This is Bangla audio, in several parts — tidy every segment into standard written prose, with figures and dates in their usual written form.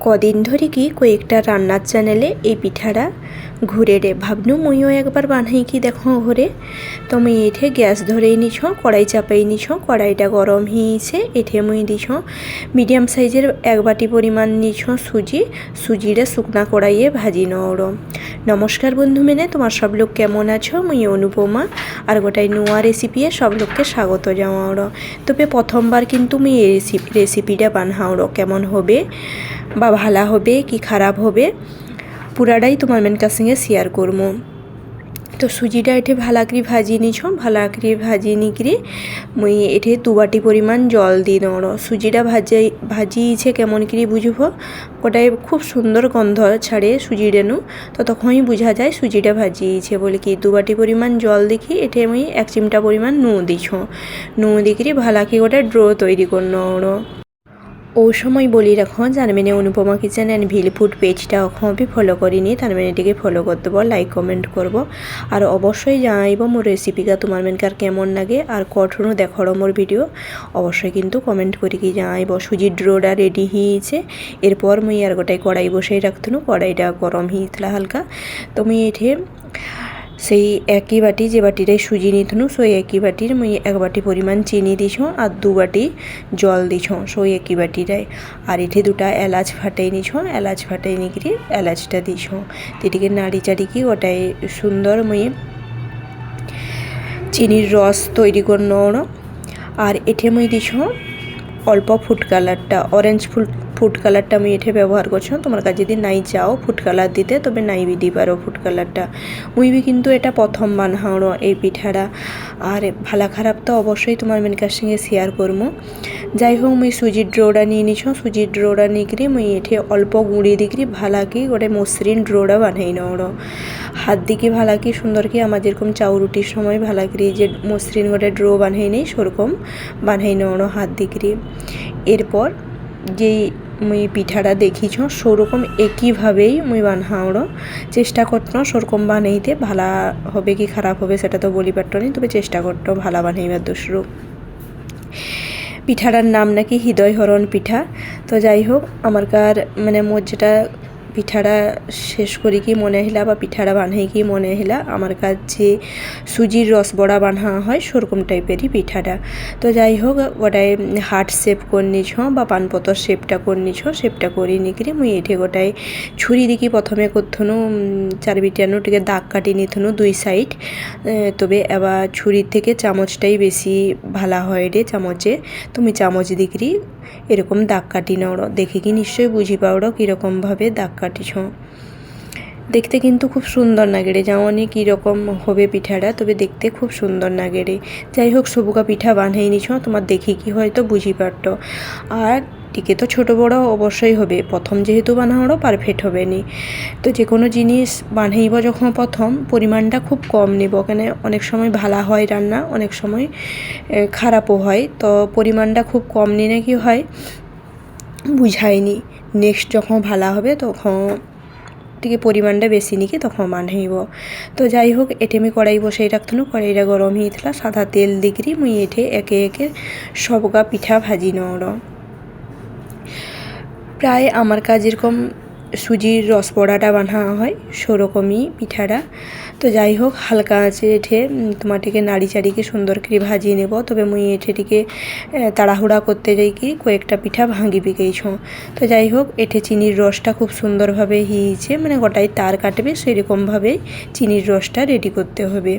কদিন ধরে কি কয়েকটা রান্নার চ্যানেলে এই পিঠাটা ঘুরে রে ভাবনু মুইও একবার বানাই কি দেখো ঘরে। তো মুই এঠে গ্যাস ধরেই নিছ, কড়াই চাপাই নিছ, কড়াইটা গরম হয়েছে। এঠে মুই দিছ মিডিয়াম সাইজের এক বাটি পরিমাণ নিছ সুজিটা শুকনা কড়াইয়ে ভাজি নওড়। নমস্কার বন্ধু মেনে, তোমার সব লোক কেমন আছো? মুই অনুপমা আর গোটাই নোয়া রেসিপিয়ে সব লোককে স্বাগত জানাওড়। তবে প্রথমবার কিন্তু মুই এই রেসিপিটা বানাওড়, কেমন হবে বা ভালো হবে কি খারাপ হবে পুরাটাই তোমার মেনকার সঙ্গে শেয়ার করবো। তো সুজিটা এঠে ভালো করে ভাজি নিছ, ভালো করে ভাজি নিকরি মুই এঠে 2 বাটি পরিমাণ জল দিয়ে নড়। সুজিটা ভাজিছে কেমন করে বুঝব, ওটাই খুব সুন্দর গন্ধ ছাড়ে সুজিটা নু, তো তখনই বোঝা যায় সুজিটা ভাজিছে বলে। কি 2 বাটি পরিমাণ জল দেখি এঠে মুই 1 চিমটা পরিমাণ নুন দিছ, নুন দিকরি ভালো করে ওটা ড্রো তৈরি করে নড়। ও সময় বলি রাখো যার মানে Anupama kitchen and Bhil food পেজটা এখন আমি ফলো করিনি, তার মানে এটিকে ফলো করে দেবো, লাইক কমেন্ট করব। আর অবশ্যই জানাইব মোর রেসিপিটা তোমার মেনকার কেমন লাগে আর কঠনও দেখার মোর ভিডিও অবশ্যই কিন্তু কমেন্ট করে কি জানাইব। সুজির ড্রোটা রেডি হয়েছে, এরপর মুই আর গোটাই কড়াই বসেই রাখতনু, কড়াইটা গরম হয়েছিল হালকা। তো মুই এঠে সেই একই বাটি যে বাটিটাই সুজি নিতনু সেই একই বাটির মুই 1 বাটি পরিমাণ চিনি দিছ আর 2 বাটি জল দিছ সেই একই বাটিটাই। আর এঠে 2টা এলাচ ফাটাই নিছ, এলাচ ফাটাই নিকরি এলাচটা দিছ, এটিকে নাড়ি চাড়ি কি ওটাই সুন্দর মুই চিনির রস তৈরি করে নড়। আর এঠে মুই দিছ অল্প ফুড কালারটা, অরেঞ্জ ফুড কালারটা আমি এঠে ব্যবহার করছি। তোমার কাছে যদি নাই চাও ফুড কালার দিতে তবে নাই দিতে পারো ফুড কালারটা। মুই কিন্তু এটা প্রথম বানাও এই পিঠাটা, আর ভালো খারাপ তো অবশ্যই তোমার মেনকার সঙ্গে শেয়ার করবো। যাই হোক মুই সুজির ড্রোটা নিয়ে নিছ, সুজির ড্রোটা নিকরি মুই এঠে অল্প গুঁড়ি দিকরি ভালা কি গোটে মসৃণ ড্রোটা বানাই নড়। হাত দিকে ভালা কি সুন্দর কি আমার যেরকম চাউরুটির সময় ভালা করি যে মসৃণ গোটে ড্রো বানাই নেই সেরকম বানাই নড় হাত দিকরি। এরপর যেই মুই পিঠাটা দেখিছ সেরকম একইভাবেই মুই বানাওড় চেষ্টা করতো, সেরকম বানাইতে ভালো হবে কি খারাপ হবে সেটা তো বলি পারতো নি, তবে চেষ্টা করতো ভালো বানাইবার দুসরু। পিঠাটার নাম নাকি হৃদয়হরণ পিঠা। তো যাই হোক আমার কার মানে মোর যেটা পিঠাটা শেষ করি কি মনে হইলা বা পিঠাটা বানাই কি মনে হইলা আমার কাছে সুজির রসবড়া বানা হয় সেরকম টাইপেরই পিঠাটা। তো যাই হোক ওটাই হার্ট শেপ করে নিছ বা পানপতর শেপটা করে নিছ, শেপটা করে নিকরি মুই এঠে গোটাই ছুরি দিকে প্রথমে করথনু চারবিটানো টিকে দাগ কাটি নিথনু 2 সাইড। তবে এবার ছুরির থেকে চামচটাই বেশি ভালো হয় রে চামচে, তুমি চামচ দিকরি এরকম দাগ কাটি নাও, দেখে কি নিশ্চয়ই বুঝি পাওড়ো কীরকমভাবে দাগ কাটিছ। দেখতে কিন্তু খুব সুন্দর লাগে রে, যেমন কীরকম হবে পিঠাটা, তবে দেখতে খুব সুন্দর লাগে রে। যাই হোক সবুকা পিঠা বানাই নিছ, তোমার দেখি কি হয়তো বুঝি পারতো। আর টিকে তো ছোটো বড়ো অবশ্যই হবে, প্রথম যেহেতু বানানোরও পারফেক্ট হবে নি। তো যে কোনো জিনিস বানাইব যখন প্রথম পরিমাণটা খুব কম নিব, কেন অনেক সময় ভালো হয় রান্না, অনেক সময় খারাপও হয়। তো পরিমাণটা খুব কম নিলে কি হয় বুঝায়নি, নেক্সট যখন ভালো হবে তখন টিকে পরিমাণটা বেশি নিকি তখন বানাইব। তো যাই হোক এঠে আমি কড়াই বসাই রাখতনু, কড়াইটা গরম হয়েছিল, সাদা তেল দিকরি মুই এঠে একে একে সবগা পিঠা ভাজি নড়। প্রায় আমার কাছে যেরকম সুজির রসবড়াটা বানা হয় সেরকমই পিঠাটা। তো যাই হোক হালকা আঁচে এঠে তোমারটিকে নাড়ি চাড়িকে সুন্দর করে ভাজিয়ে নেব। তবে মুই এঠেটিকে তাড়াহুড়া করতে যাই কি কয়েকটা পিঠা ভাঙি বিকেইছ। তো যাই হোক এঠে চিনির রসটা খুব সুন্দরভাবে হিয়েছে, মানে গোটাই তার কাটবে সেরকমভাবে চিনির রসটা রেডি করতে হবে।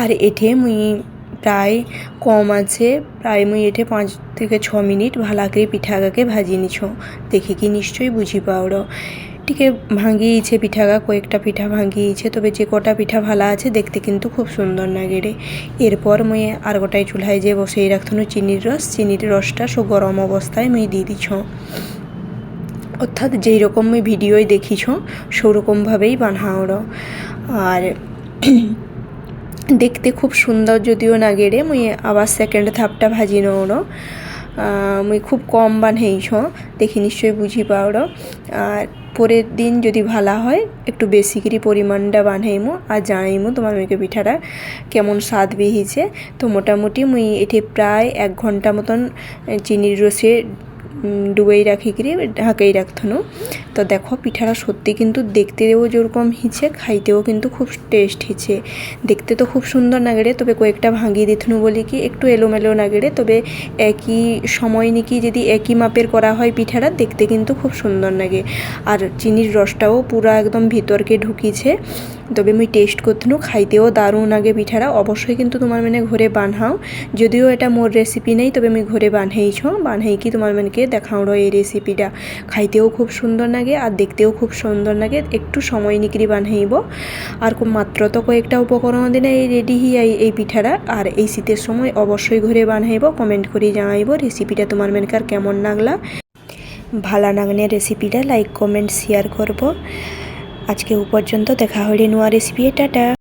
আর এঠে মুই প্রায় কম আছে, প্রায় মুই এঠে 5 থেকে 6 মিনিট ভালো করে পিঠাগাকে ভাজি নিছ, দেখে কি নিশ্চয়ই বুঝি পাওড়ো। টিকে ভাঙিয়েছে পিঠাগা, কয়েকটা পিঠা ভাঙিয়েছে, তবে যে কটা পিঠা ভালো আছে দেখতে কিন্তু খুব সুন্দর লাগে রে। এরপর মুই আর গোটাই চুলায় যে বসেই রাখতনু চিনির রসটা সো গরম অবস্থায় মুই দিয়ে দিছ, অর্থাৎ যেই রকম মুই ভিডিওয় দেখিছ সেরকমভাবেই বানাওড়। আর দেখতে খুব সুন্দর যদিও না গেড়ে মুই আবার সেকেন্ড ধাপটা ভাজি নওড়। মুই খুব কম বানাইছ, দেখি নিশ্চয়ই বুঝি পাওড়। আর পরের দিন যদি ভালো হয় একটু বেশি করে পরিমাণটা বানাইমু আর জানাইমু তোমার মেয়েকে পিঠাটা কেমন স্বাদ বেরিয়েছে। তো মোটামুটি মুই এটি প্রায় 1 ঘন্টা মতন চিনির রসে ডুবেই রাখিকি ঢাকাই রাখথনো। তো দেখো পিঠাটা সত্যি কিন্তু দেখতেও যেরকম হিছে খাইতেও কিন্তু খুব টেস্ট হিছে। দেখতে তো খুব সুন্দর নাগেরে, তবে কয়েকটা ভাঙিয়ে দিথনু বলি কি একটু এলোমেলো নাগেরে, তবে একই সময় নাকি যদি একই মাপের করা হয় পিঠাটা দেখতে কিন্তু খুব সুন্দর লাগে। আর চিনির রসটাও পুরা একদম ভিতরকে ঢুকিছে। তবে মুই টেস্ট করতেনু, খাইতেও দারুণ আগে পিঠাটা। অবশ্যই কিন্তু তোমার মানে ঘরে বানাও, যদিও এটা মোর রেসিপি নেই, তবে আমি ঘরে বানাই কি তোমার মানকে দেখাও এই রেসিপিটা। খাইতেও খুব সুন্দর লাগে আর দেখতেও খুব সুন্দর লাগে। একটু সময় নিকরি বানাইব আর মাত্র তো কয়েকটা উপকরণ দিনে এই রেডি এই পিঠাটা। আর এই শীতের সময় অবশ্যই ঘরে বানাইব। কমেন্ট করে জানাইব রেসিপিটা তোমার মানকার কেমন লাগলা। ভালো লাগলে রেসিপিটা লাইক কমেন্ট শেয়ার করব। আজকে পর্যন্ত দেখা হলে নোয়া রেসিপি। টাটা।